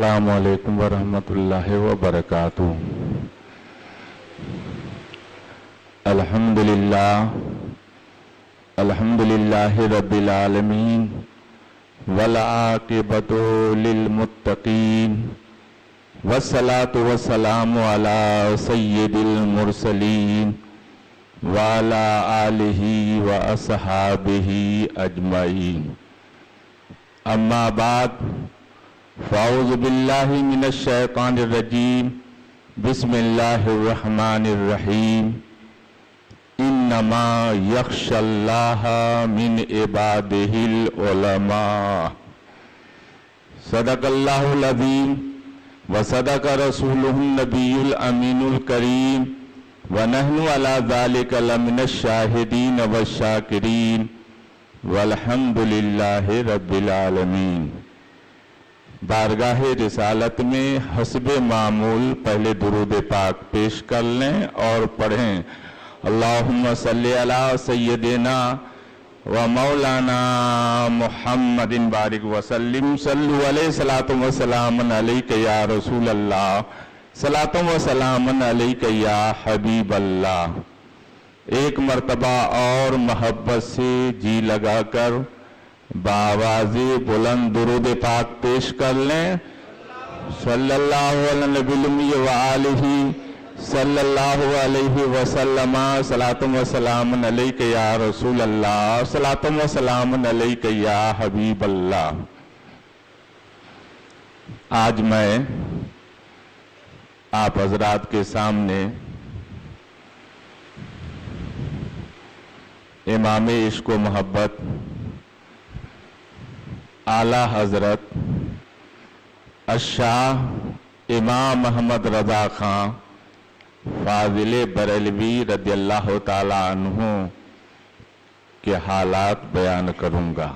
السلام علیکم ورحمۃ اللہ وبرکاتہ۔ الحمد للہ رب العالمین والعاقبۃ للمتقین والصلاۃ والسلام علی سید المرسلین وعلی آلہ واصحابہ اجمعین، اما بعد فاعوذ باللہ من الشیطان الرجیم، بسم اللہ الرحمن الرحیم، انما یخشی اللہ من عبادہ العلماء۔ صدق اللہ العظیم وصدق رسولہ النبی الامین الکریم، ونحن علی ذلک لمن الشاہدین والشاکرین، والحمد للہ رب العالمین۔ بارگاہ رسالت میں حسب معمول پہلے درود پاک پیش کر لیں اور پڑھیں، اللہم صلی علی سیدنا و مولانا محمد بارک وسلم، صلو علیہ صلاۃ و سلام علیک یا رسول اللہ، صلاۃ و سلام علیک یا حبیب اللہ۔ ایک مرتبہ اور محبت سے جی لگا کر بآواز بلند درود پاک پیش کر لیں، صلی اللہ علیہ نبی الامی وآلہ صلی اللہ علیہ وسلم، صلاۃ و سلام علیک یا رسول اللہ، صلاۃ و سلام علیک یا حبیب اللہ۔ آج میں آپ حضرات کے سامنے امام عشق و محبت اعلیٰ حضرت الشاہ امام محمد رضا خان فاضل بریلوی رضی اللہ تعالی عنہ کے حالات بیان کروں گا۔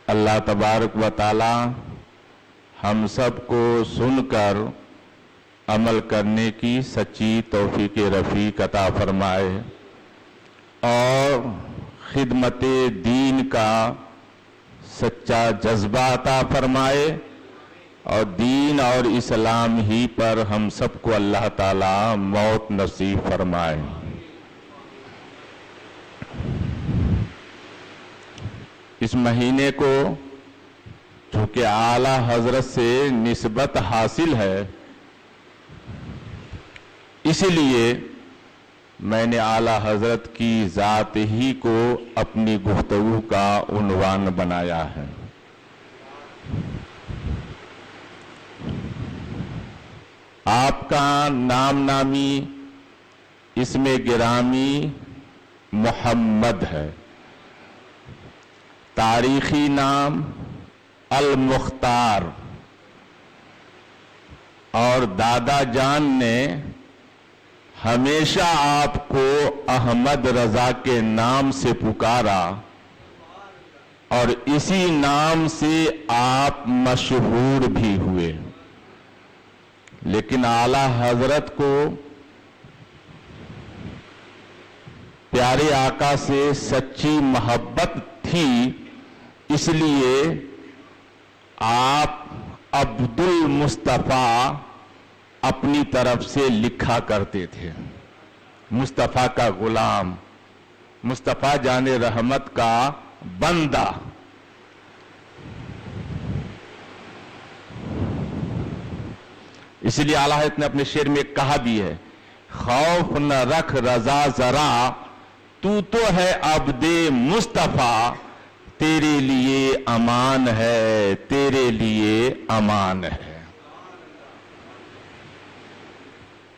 اللہ تبارک و تعالی ہم سب کو سن کر عمل کرنے کی سچی توفیق رفیق عطا فرمائے اور خدمت دین کا سچا جذبہ عطا فرمائے، اور دین اور اسلام ہی پر ہم سب کو اللہ تعالی موت نصیب فرمائے۔ اس مہینے کو چونکہ اعلیٰ حضرت سے نسبت حاصل ہے، اسی لیے میں نے اعلیٰ حضرت کی ذات ہی کو اپنی گفتگو کا عنوان بنایا ہے۔ آپ کا نام نامی اسم گرامی محمد ہے، تاریخی نام المختار، اور دادا جان نے ہمیشہ آپ کو احمد رضا کے نام سے پکارا، اور اسی نام سے آپ مشہور بھی ہوئے۔ لیکن اعلیٰ حضرت کو پیارے آقا سے سچی محبت تھی، اس لیے آپ عبد المصطفیٰ اپنی طرف سے لکھا کرتے تھے، مصطفیٰ کا غلام، مصطفیٰ جان رحمت کا بندہ۔ اس لیے اعلیٰ حضرت نے اپنے شعر میں کہا بھی ہے، خوف نہ رکھ رضا ذرا، تو ہے عبد مصطفیٰ، تیرے لیے امان ہے، تیرے لیے امان ہے۔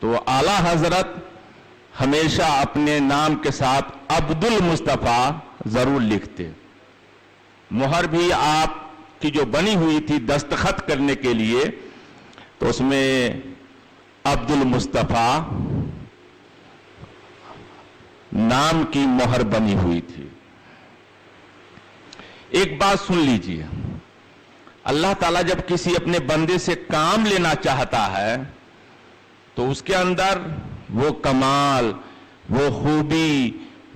تو اعلیٰ حضرت ہمیشہ اپنے نام کے ساتھ عبد المصطفیٰ ضرور لکھتے۔ مہر بھی آپ کی جو بنی ہوئی تھی دستخط کرنے کے لیے، تو اس میں عبد المصطفیٰ نام کی مہر بنی ہوئی تھی۔ ایک بات سن لیجئے، اللہ تعالیٰ جب کسی اپنے بندے سے کام لینا چاہتا ہے تو اس کے اندر وہ کمال، وہ خوبی،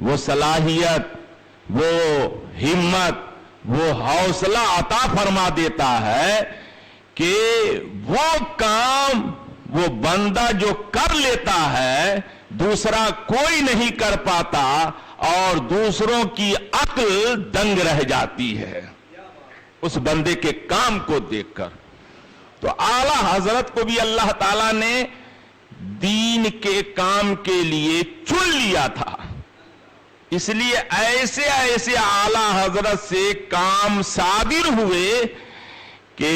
وہ صلاحیت، وہ ہمت، وہ حوصلہ عطا فرما دیتا ہے کہ وہ کام وہ بندہ جو کر لیتا ہے دوسرا کوئی نہیں کر پاتا اور دوسروں کی عقل دنگ رہ جاتی ہے اس بندے کے کام کو دیکھ کر. تو اعلی حضرت کو بھی اللہ تعالیٰ نے دین کے کام کے لیے چن لیا تھا, اس لیے ایسے ایسے اعلی حضرت سے کام صادر ہوئے کہ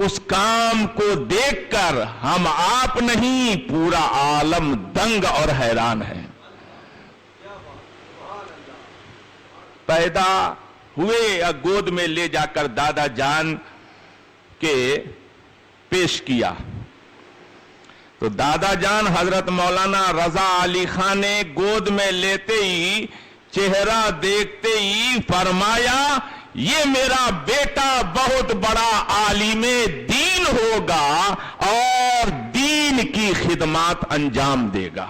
اس کام کو دیکھ کر ہم آپ نہیں پورا عالم دنگ اور حیران ہے. پیدا ہوئے گود میں لے جا کر دادا جان کے پیش کیا تو دادا جان حضرت مولانا رضا علی خان نے گود میں لیتے ہی چہرہ دیکھتے ہی فرمایا یہ میرا بیٹا بہت بڑا عالم دین ہوگا اور دین کی خدمات انجام دے گا.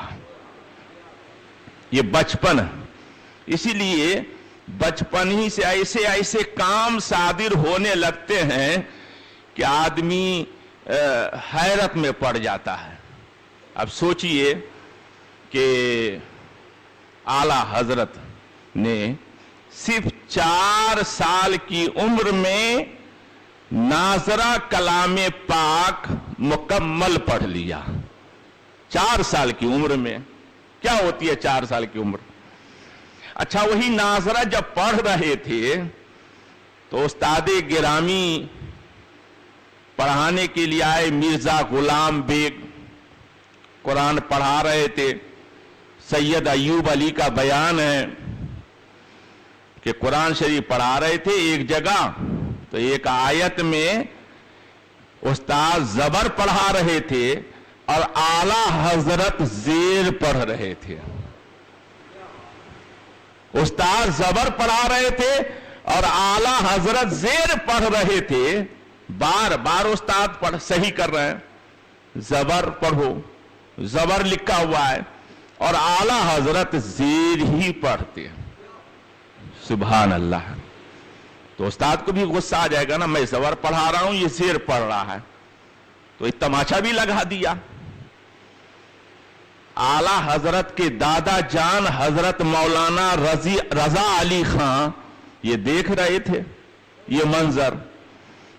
یہ بچپن, اسی لیے بچپن ہی سے ایسے ایسے کام صادر ہونے لگتے ہیں کہ آدمی حیرت میں پڑ جاتا ہے. اب سوچئے کہ اعلی حضرت نے صرف 4 سال کی عمر میں ناظرہ کلام پاک مکمل پڑھ لیا. 4 سال کی عمر میں کیا ہوتی ہے 4 سال کی عمر؟ اچھا, وہی ناظرہ جب پڑھ رہے تھے تو استاد گرامی پڑھانے کے لیے آئے, مرزا غلام بیگ قرآن پڑھا رہے تھے. سید ایوب علی کا بیان ہے کہ قرآن شریف پڑھا رہے تھے ایک جگہ تو ایک آیت میں استاد زبر پڑھا رہے تھے اور اعلی حضرت زیر پڑھ رہے تھے. استاد زبر پڑھا رہے تھے اور اعلی حضرت زیر پڑھ رہے تھے. بار بار استاد صحیح کر رہے ہیں, زبر پڑھو, زبر لکھا ہوا ہے اور اعلی حضرت زیر ہی پڑھتے ہیں. سبحان اللہ. تو استاد کو بھی غصہ آ جائے گا نا, میں زبر پڑھا رہا ہوں یہ زیر پڑھ رہا ہے, تو ایک تماشا بھی لگا دیا. اعلی حضرت کے دادا جان حضرت مولانا رضا علی خان یہ دیکھ رہے تھے یہ منظر,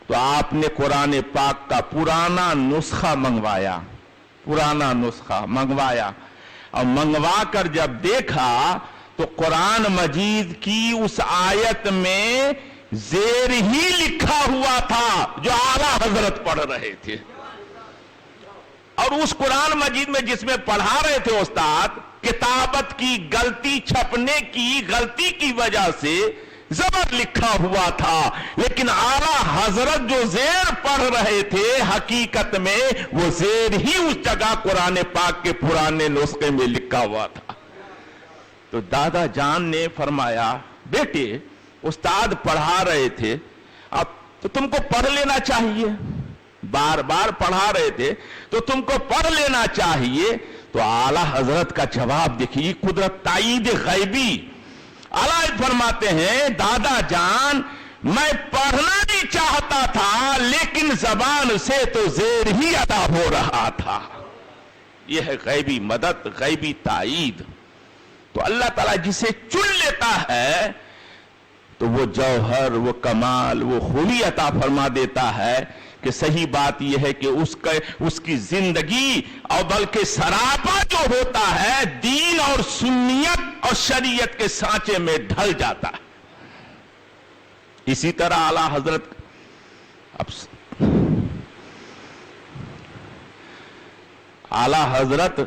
تو آپ نے قرآن پاک کا پرانا نسخہ منگوایا, اور منگوا کر جب دیکھا تو قرآن مجید کی اس آیت میں زیر ہی لکھا ہوا تھا جو اعلی حضرت پڑھ رہے تھے. اور اس قرآن مجید میں جس میں پڑھا رہے تھے استاد, کتابت کی غلطی, چھپنے کی غلطی کی وجہ سے زبر لکھا ہوا تھا, لیکن اعلی حضرت جو زیر پڑھ رہے تھے حقیقت میں وہ زیر ہی اس جگہ قرآن پاک کے پرانے نسخے میں لکھا ہوا تھا. تو دادا جان نے فرمایا بیٹے استاد پڑھا رہے تھے, اب تو تم کو پڑھ لینا چاہیے, بار بار پڑھا رہے تھے تو تم کو پڑھ لینا چاہیے. تو اعلی حضرت کا جواب دیکھیے, قدرت تائید غیبی. اعلی فرماتے ہیں دادا جان میں پڑھنا نہیں چاہتا تھا لیکن زبان سے تو زیر ہی ادا ہو رہا تھا. یہ ہے غیبی مدد, غیبی تائید. تو اللہ تعالیٰ جسے چن لیتا ہے تو وہ جوہر, وہ کمال, وہ خوبی عطا فرما دیتا ہے کہ صحیح بات یہ ہے کہ اس کی زندگی اور بلکہ سراپا جو ہوتا ہے دین اور سنیت اور شریعت کے سانچے میں ڈھل جاتا ہے. اسی طرح اعلی حضرت اعلی حضرت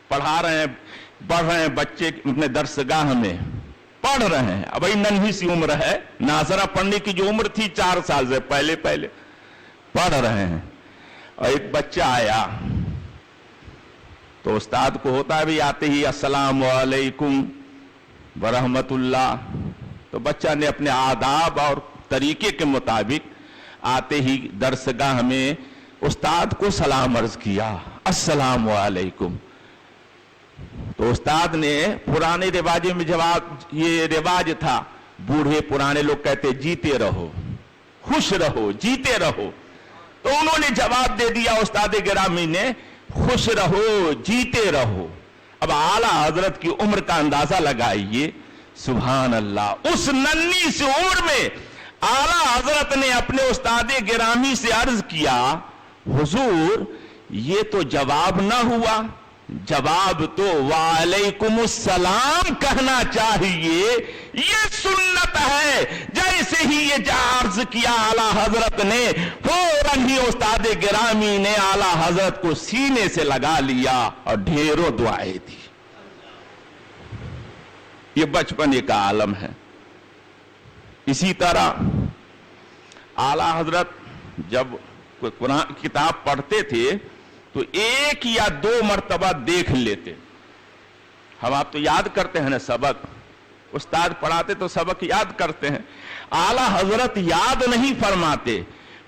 پڑھا رہے ہیں, پڑھ رہے ہیں, بچے اپنے درسگاہ میں پڑھ رہے ہیں. اب ننھی سی عمر ہے, ناظرہ پڑھنے کی جو عمر تھی 4 سال سے پہلے پڑھ رہے ہیں. اور ایک بچہ آیا تو استاد کو ہوتا ہے بھی آتے ہی السلام علیکم ورحمت اللہ, تو بچہ نے اپنے آداب اور طریقے کے مطابق آتے ہی درسگاہ میں استاد کو سلام عرض کیا, السلام علیکم. تو استاد نے پرانے رواج میں جواب, یہ رواج تھا, بوڑھے پرانے لوگ کہتے جیتے رہو, خوش رہو, جیتے رہو. تو انہوں نے جواب دے دیا استاد گرامی نے, خوش رہو جیتے رہو. اب اعلیٰ حضرت کی عمر کا اندازہ لگائیے, سبحان اللہ, اس ننھی سی عمر میں اعلیٰ حضرت نے اپنے استاد گرامی سے عرض کیا, حضور یہ تو جواب نہ ہوا, جواب تو وعلیکم السلام کہنا چاہیے, یہ سنت ہے. جیسے ہی یہ عرض کیا اعلیٰ حضرت نے, فوراً ہی استاد گرامی نے اعلیٰ حضرت کو سینے سے لگا لیا اور ڈھیروں دعائیں دی. یہ بچپنے کا عالم ہے. اسی طرح اعلیٰ حضرت جب کوئی قرآن کتاب پڑھتے تھے تو ایک یا دو مرتبہ دیکھ لیتے. ہم آپ تو یاد کرتے ہیں نا سبق, استاد پڑھاتے تو سبق یاد کرتے ہیں. اعلیٰ حضرت یاد نہیں فرماتے,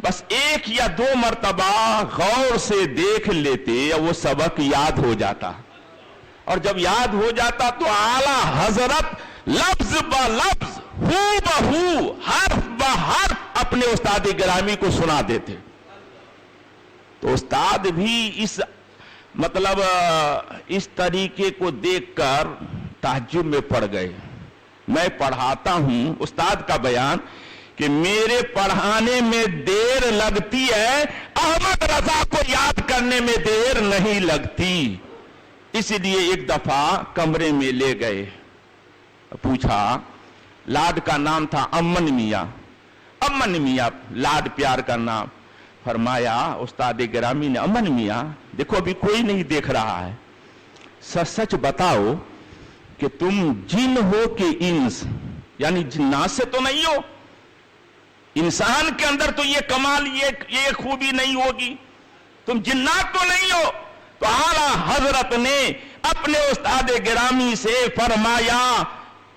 بس ایک یا دو مرتبہ غور سے دیکھ لیتے, وہ سبق یاد ہو جاتا. اور جب یاد ہو جاتا تو اعلیٰ حضرت لفظ ب لفظ, ہو بہو, حرف ب حرف اپنے استاد گرامی کو سنا دیتے. تو استاد بھی اس طریقے کو دیکھ کر تعجب میں پڑ گئے. میں پڑھاتا ہوں استاد کا بیان کہ میرے پڑھانے میں دیر لگتی ہے, احمد رضا کو یاد کرنے میں دیر نہیں لگتی. اس لیے ایک دفعہ کمرے میں لے گئے, پوچھا, لاڈ کا نام تھا امن میاں, امن میاں لاڈ پیار کا نام. فرمایا استاد گرامی نے, امن میاں دیکھو ابھی کوئی نہیں دیکھ رہا ہے, سچ سچ بتاؤ کہ تم جن ہو کہ انس, یعنی جنات سے تو نہیں ہو. انسان کے اندر تو یہ کمال, یہ خوبی نہیں ہوگی, تم جنات تو نہیں ہو. تو اعلیٰ حضرت نے اپنے استاد گرامی سے فرمایا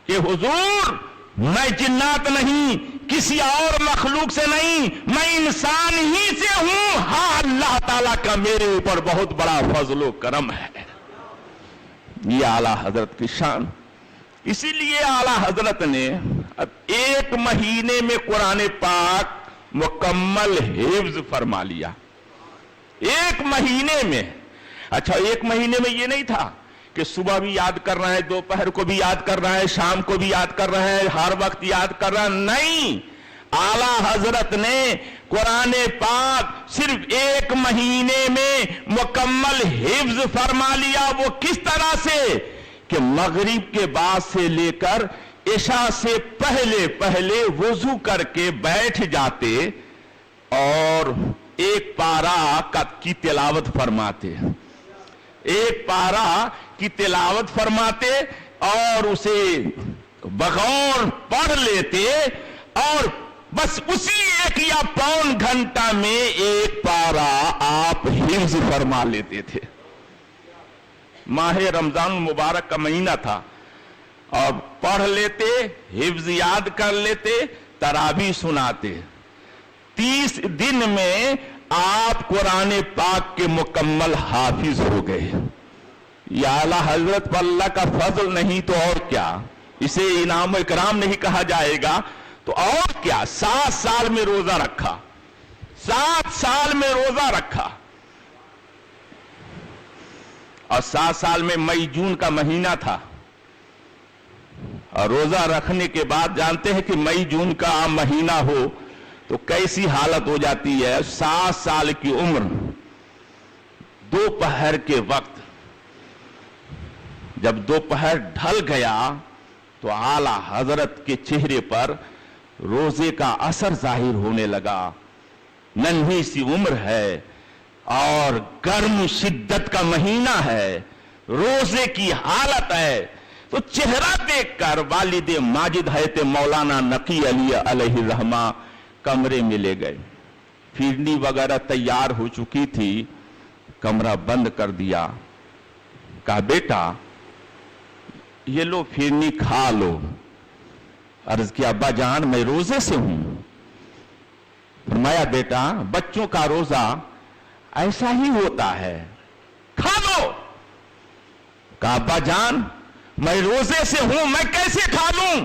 کہ حضور میں جنات نہیں, کسی اور مخلوق سے نہیں, میں انسان ہی سے ہوں. ہاں اللہ تعالیٰ کا میرے اوپر بہت بڑا فضل و کرم ہے. یہ اعلیٰ حضرت کی شان. اسی لیے اعلیٰ حضرت نے ایک مہینے میں قرآن پاک مکمل حفظ فرما لیا. ایک مہینے میں. اچھا, ایک مہینے میں یہ نہیں تھا کہ صبح بھی یاد کر رہا ہے, دوپہر کو بھی یاد کر رہا ہے, شام کو بھی یاد کر رہا ہے, ہر وقت یاد کر رہا ہے. نہیں, اعلیٰ حضرت نے قرآن پاک صرف ایک مہینے میں مکمل حفظ فرما لیا. وہ کس طرح سے کہ مغرب کے بعد سے لے کر عشاء سے پہلے وضو کر کے بیٹھ جاتے اور ایک پارہ کی تلاوت فرماتے, ایک پارہ کی تلاوت فرماتے اور اسے بغور پڑھ لیتے, اور بس اسی ایک یا پون گھنٹہ میں ایک پارہ آپ حفظ فرما لیتے تھے. ماہ رمضان مبارک کا مہینہ تھا, اور پڑھ لیتے, حفظ یاد کر لیتے, تراویح سناتے. 30 دن میں آپ قرآن پاک کے مکمل حافظ ہو گئے. یا اعلیٰ حضرت پر اللہ کا فضل نہیں تو اور کیا, اسے انعام و اکرام نہیں کہا جائے گا تو اور کیا. 7 سال میں روزہ رکھا, 7 سال میں روزہ رکھا, اور 7 سال میں مئی جون کا مہینہ تھا. اور روزہ رکھنے کے بعد جانتے ہیں کہ مئی جون کا مہینہ ہو تو کیسی حالت ہو جاتی ہے. 7 سال کی عمر, دوپہر کے وقت جب دوپہر ڈھل گیا تو اعلیٰ حضرت کے چہرے پر روزے کا اثر ظاہر ہونے لگا. ننھی سی عمر ہے اور گرم شدت کا مہینہ ہے, روزے کی حالت ہے. تو چہرہ دیکھ کر والد ماجد حضرت مولانا نقی علی علیہ الرحمہ کمرے میں لے گئے. پھرنی وغیرہ تیار ہو چکی تھی, کمرہ بند کر دیا. کہا بیٹا یہ لو پھرنی کھا لو. عرض کیا ابا جان میں روزے سے ہوں. فرمایا بیٹا بچوں کا روزہ ایسا ہی ہوتا ہے, کھا لو. کہا ابا جان میں روزے سے ہوں, میں کیسے کھا لوں؟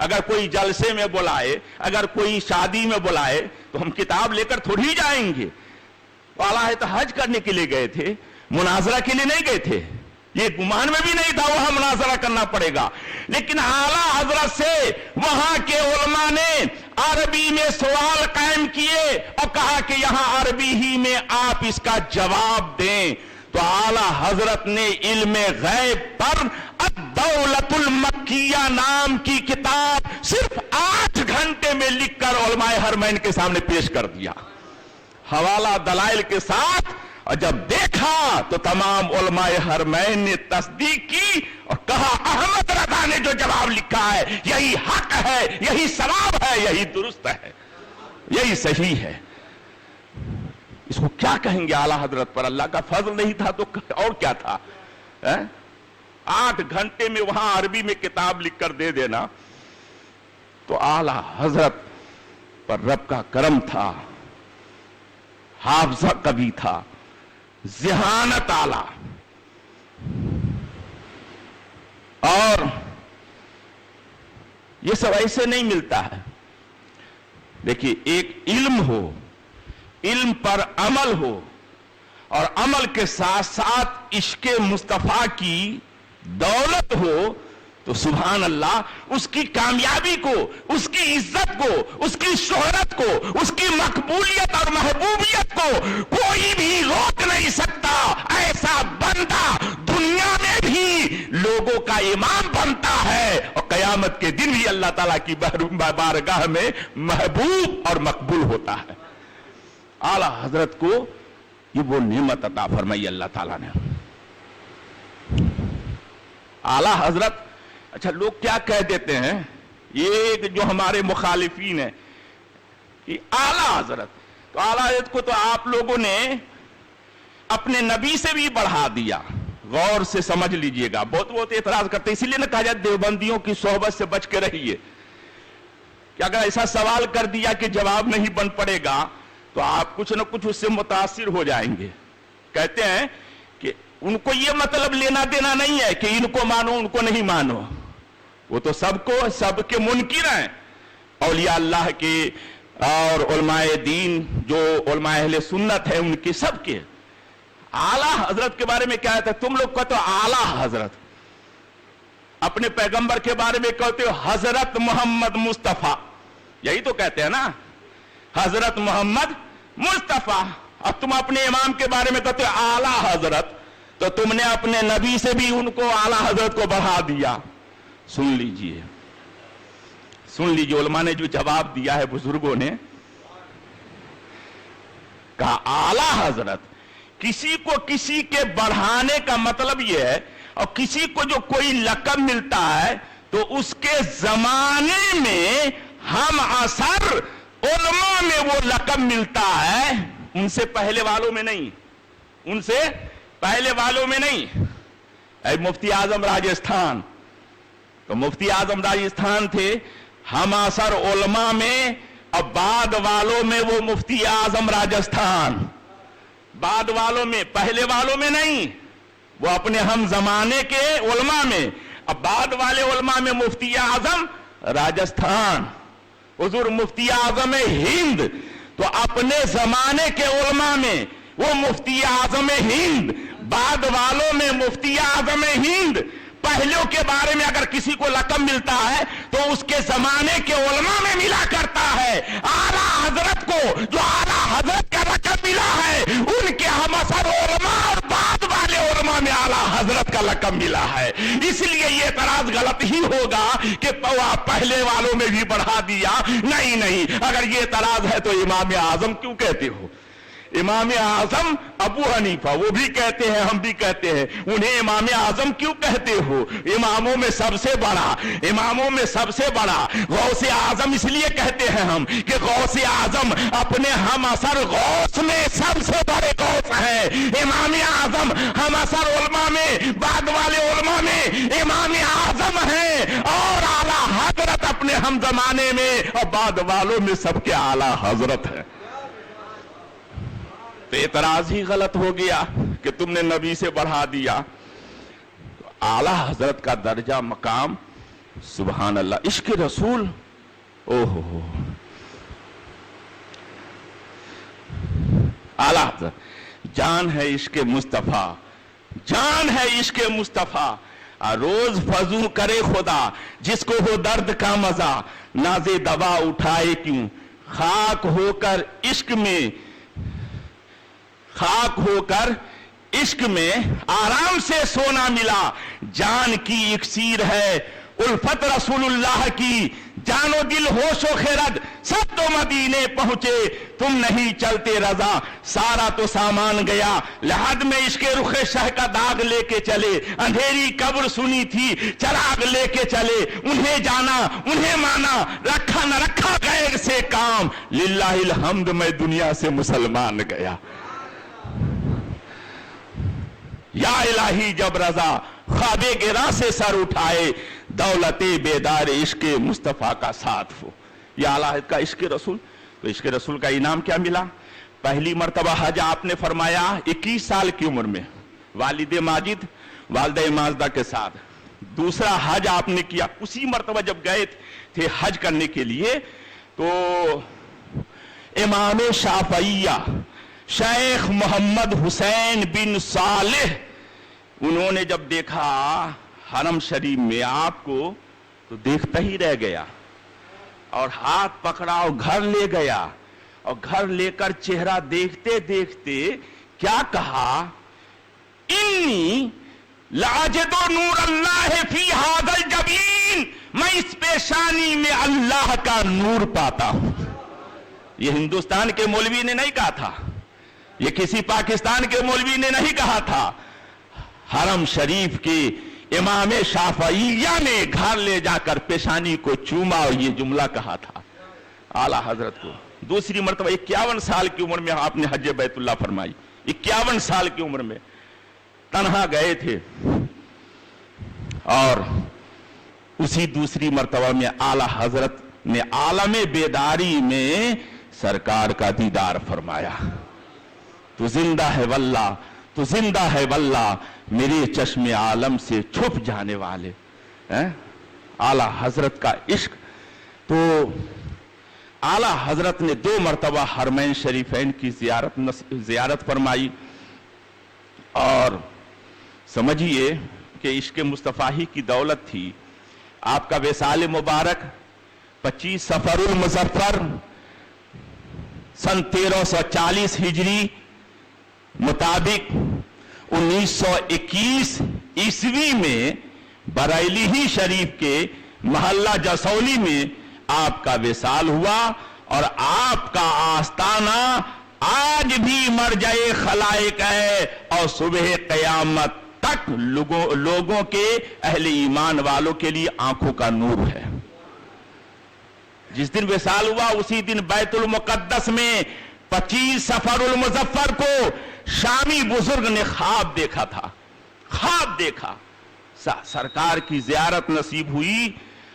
اگر کوئی جلسے میں بلائے، اگر کوئی شادی میں بلائے تو ہم کتاب لے کر تھوڑی جائیں گے۔ اعلیٰ حضرت حج کرنے کے لیے گئے تھے، مناظرہ کے لیے نہیں گئے تھے، یہ گمان میں بھی نہیں تھا وہاں مناظرہ کرنا پڑے گا، لیکن اعلیٰ حضرت سے وہاں کے علماء نے عربی میں سوال قائم کیے اور کہا کہ یہاں عربی ہی میں آپ اس کا جواب دیں، تو اعلیٰ حضرت نے علم غیب پر الدولۃ المکیہ نام کی کتاب صرف 8 گھنٹے میں لکھ کر علماء حرمین کے سامنے پیش کر دیا، حوالہ دلائل کے ساتھ۔ اور جب دیکھا تو تمام علماء حرمین نے تصدیق کی اور کہا احمد رضا نے جو جواب لکھا ہے یہی حق ہے، یہی ثواب ہے، یہی درست ہے، یہی صحیح ہے۔ اس کو کیا کہیں گے اعلیٰ حضرت پر؟ اللہ کا فضل نہیں تھا تو اور کیا تھا؟ 8 گھنٹے میں وہاں عربی میں کتاب لکھ کر دے دینا، تو اعلیٰ حضرت پر رب کا کرم تھا، حافظہ کبھی تھا، ذہانت اعلیٰ۔ اور یہ سب ایسے نہیں ملتا ہے۔ دیکھیے، ایک علم ہو، علم پر عمل ہو، اور عمل کے ساتھ ساتھ عشق مصطفیٰ کی دولت ہو، تو سبحان اللہ، اس کی کامیابی کو، اس کی عزت کو، اس کی شہرت کو، اس کی مقبولیت اور محبوبیت کو کوئی بھی روک نہیں سکتا۔ ایسا بندہ دنیا میں بھی لوگوں کا امام بنتا ہے اور قیامت کے دن بھی اللہ تعالیٰ کی بارگاہ میں محبوب اور مقبول ہوتا ہے۔ اعلیٰ حضرت کو یہ وہ نعمت عطا فرمائی اللہ تعالیٰ نے۔ اعلیٰ حضرت، اچھا لوگ کیا کہہ دیتے ہیں، یہ جو ہمارے مخالفین ہیں، کہ اعلیٰ حضرت، تو اعلیٰ حضرت کو تو آپ لوگوں نے اپنے نبی سے بھی بڑھا دیا۔ غور سے سمجھ لیجئے گا، بہت اعتراض کرتے ہیں، اسی لیے نہ کہا جائے دیوبندیوں کی صحبت سے بچ کے رہیے، کہ اگر ایسا سوال کر دیا کہ جواب نہیں بن پڑے گا تو آپ کچھ نہ کچھ اس سے متاثر ہو جائیں گے۔ کہتے ہیں کہ ان کو یہ مطلب لینا دینا نہیں ہے کہ ان کو مانو ان کو نہیں مانو، وہ تو سب کے منکر ہیں، اولیاء اللہ کے اور علماء دین جو علماء اہل سنت ہیں ان کے سب کے۔ اعلیٰ حضرت کے بارے میں کیا ہے؟ تم لوگ کہتے ہو اعلیٰ حضرت، اپنے پیغمبر کے بارے میں کہتے ہو حضرت محمد مصطفیٰ، یہی تو کہتے ہیں نا، حضرت محمد مصطفیٰ۔ اب تم اپنے امام کے بارے میں کہتے ہو اعلیٰ حضرت، تو تم نے اپنے نبی سے بھی ان کو اعلیٰ حضرت کو بڑھا دیا۔ سن لیجئے علماء نے جو جواب دیا ہے، بزرگوں نے کہا اعلیٰ حضرت، کسی کو کسی کے بڑھانے کا مطلب یہ ہے، اور کسی کو جو کوئی لقب ملتا ہے تو اس کے زمانے میں ہم عصر علماء میں وہ لقب ملتا ہے، ان سے پہلے والوں میں نہیں، ان سے پہلے والوں میں نہیں۔ اے مفتی اعظم راجستھان، تو مفتی اعظم راجستھان تھے ہم عصر علماء میں، اور بعد والوں میں وہ مفتی اعظم راجستھان، بعد والوں میں، پہلے والوں میں نہیں، وہ اپنے ہم زمانے کے علماء میں، اب بعد والے علماء میں مفتی اعظم راجستھان، حضور مفتی اعظم ہند، تو اپنے زمانے کے علماء میں وہ مفتی اعظم ہند، بعد والوں میں مفتی اعظم ہند۔ پہلوں کے بارے میں اگر کسی کو لقب ملتا ہے تو اس کے زمانے کے علماء میں ملا کرتا ہے۔ اعلیٰ حضرت کو جو اعلیٰ حضرت کا لقب ملا ہے، ان کے ہم عصر علماء اور بعد والے علماء میں اعلیٰ حضرت کا لقب ملا ہے۔ اس لیے یہ اعتراض غلط ہی ہوگا کہ پہلے والوں میں بھی بڑھا دیا۔ نہیں، اگر یہ اعتراض ہے تو امام اعظم کیوں کہتے ہو؟ امام اعظم ابو حنیفہ وہ بھی کہتے ہیں، ہم بھی کہتے ہیں، انہیں امام اعظم کیوں کہتے ہو؟ اماموں میں سب سے بڑا، اماموں میں سب سے بڑا غوث اعظم اس لیے کہتے ہیں ہم کہ غوث اعظم اپنے ہم عصر غوث میں سب سے بڑے غوث ہیں۔ امام اعظم ہم عصر علماء میں، بعد والے علماء میں امام اعظم ہیں، اور اعلیٰ حضرت اپنے ہم زمانے میں اور بعد والوں میں سب کے اعلیٰ حضرت ہیں۔ تو اعتراض ہی غلط ہو گیا کہ تم نے نبی سے بڑھا دیا۔ اعلیٰ حضرت کا درجہ مقام سبحان اللہ، عشق رسول، او ہو اعلیٰ حضرت، جان ہے عشق مصطفیٰ، جان ہے عشق مصطفیٰ، روز فضو کرے خدا جس کو ہو درد کا مزہ، نازے دوا اٹھائے کیوں، خاک ہو کر عشق میں، خاک ہو کر عشق میں آرام سے سونا ملا، جان کی اکسیر ہے الفت رسول اللہ کی، جان و دل ہوش و خرد سب تو مدینے پہنچے، تم نہیں چلتے رضا سارا تو سامان گیا، لحد میں عشق رخ شہ کا داغ لے کے چلے، اندھیری قبر سنی تھی چراغ لے کے چلے، انہیں جانا انہیں مانا، رکھا نہ رکھا غیر سے کام، للہ الحمد میں دنیا سے مسلمان گیا، یا الہی جب رضا خواب گراں سے سر اٹھائے، دولت بیدار عشق مصطفیٰ کا ساتھ ہو۔ یہ اعلیٰ حضرت کا عشق رسول، تو عشق رسول کا انعام کیا ملا؟ پہلی مرتبہ حج آپ نے فرمایا 21 سال کی عمر میں، والد ماجد والدہ ماجدہ کے ساتھ۔ دوسرا حج آپ نے کیا اسی مرتبہ جب گئے تھے حج کرنے کے لیے، تو امام شافعیہ شیخ محمد حسین بن صالح، انہوں نے جب دیکھا حرم شریف میں آپ کو تو دیکھتا ہی رہ گیا، اور ہاتھ پکڑا اور گھر لے گیا، اور گھر لے کر چہرہ دیکھتے دیکھتے کیا کہا، انی لاجد نور اللہ فی ھذا الجبین، میں اس پیشانی میں اللہ کا نور پاتا ہوں۔ یہ ہندوستان کے مولوی نے نہیں کہا تھا، یہ کسی پاکستان کے مولوی نے نہیں کہا تھا، حرم شریف کے امام شافعیہ نے گھر لے جا کر پیشانی کو چوما اور یہ جملہ کہا تھا اعلیٰ حضرت کو۔ دوسری مرتبہ 51 سال کی عمر میں آپ نے حج بیت اللہ فرمائی، 51 سال کی عمر میں تنہا گئے تھے، اور اسی دوسری مرتبہ میں اعلیٰ حضرت نے عالم بیداری میں سرکار کا دیدار فرمایا۔ تو زندہ ہے واللہ، تو زندہ ہے واللہ، میرے چشم عالم سے چھپ جانے والے اعلیٰ حضرت کا عشق۔ تو اعلیٰ حضرت نے 2 مرتبہ حرمین شریفین کی زیارت فرمائی، اور سمجھیے کہ عشق مصطفیٰ ہی کی دولت تھی۔ آپ کا وصال مبارک 25 صفر المظفر سن 1340 ہجری مطابق 1921 عیسوی میں بریلی ہی شریف کے محلہ جسولی میں آپ کا وصال ہوا، اور آپ کا آستانہ آج بھی مرجع خلائق ہے، اور صبح قیامت تک لوگوں کے اہل ایمان والوں کے لیے آنکھوں کا نور ہے۔ جس دن وصال ہوا اسی دن بیت المقدس میں 25 صفر المظفر کو شامی بزرگ نے خواب دیکھا تھا، خواب دیکھا، سرکار کی زیارت نصیب ہوئی،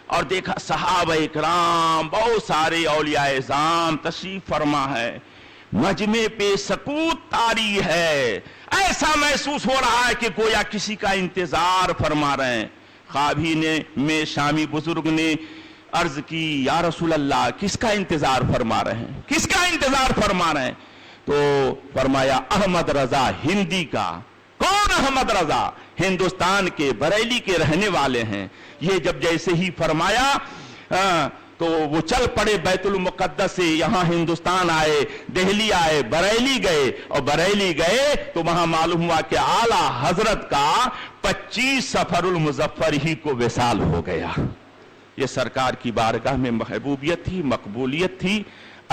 اور دیکھا صحابہ اکرام بہت سارے اولیاء اعظام تشریف فرما ہے، مجمع پہ سکوت طاری ہے، ایسا محسوس ہو رہا ہے کہ گویا کسی کا انتظار فرما رہے ہیں۔ خواب ہی میں شامی بزرگ نے عرض کی، یا رسول اللہ کس کا انتظار فرما رہے ہیں، کس کا انتظار فرما رہے ہیں؟ تو فرمایا احمد رضا ہندی کا۔ کون احمد رضا؟ ہندوستان کے بریلی کے رہنے والے ہیں۔ یہ جب جیسے ہی فرمایا تو وہ چل پڑے بیت المقدس سے، یہاں ہندوستان آئے، دہلی آئے، بریلی گئے، اور بریلی گئے تو وہاں معلوم ہوا کہ اعلیٰ حضرت کا 25 صفر المظفر ہی کو وصال ہو گیا۔ یہ سرکار کی بارگاہ میں محبوبیت تھی، مقبولیت تھی۔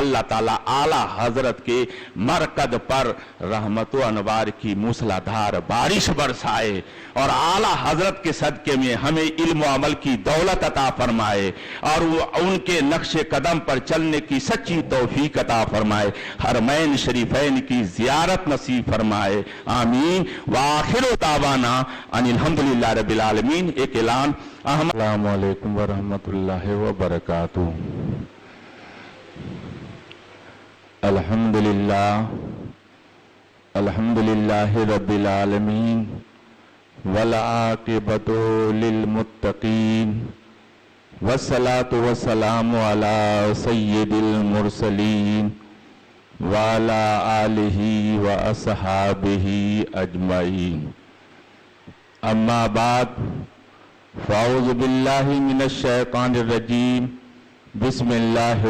اللہ تعالیٰ اعلیٰ حضرت کے مرکز پر رحمت و انوار کی موسلادھار بارش برسائے، اور اعلیٰ حضرت کے صدقے میں ہمیں علم و عمل کی دولت عطا فرمائے، اور ان کے نقش قدم پر چلنے کی سچی توفیق عطا فرمائے، حرمین شریفین کی زیارت نصیب فرمائے، آمین۔ وآخر دعوانا ان الحمدللہ رب العالمین۔ ایک اعلان، السلام علیکم ورحمۃ اللہ وبرکاتہ۔ الحمدللہ رب العالمین، والعاقبۃ للمتقین، والصلاة والسلام على سید المرسلین وعلى آلہ واصحابہ اجمعین. اما بعد فاعوذ باللہ من الشیطان الرجیم. بسم اللہ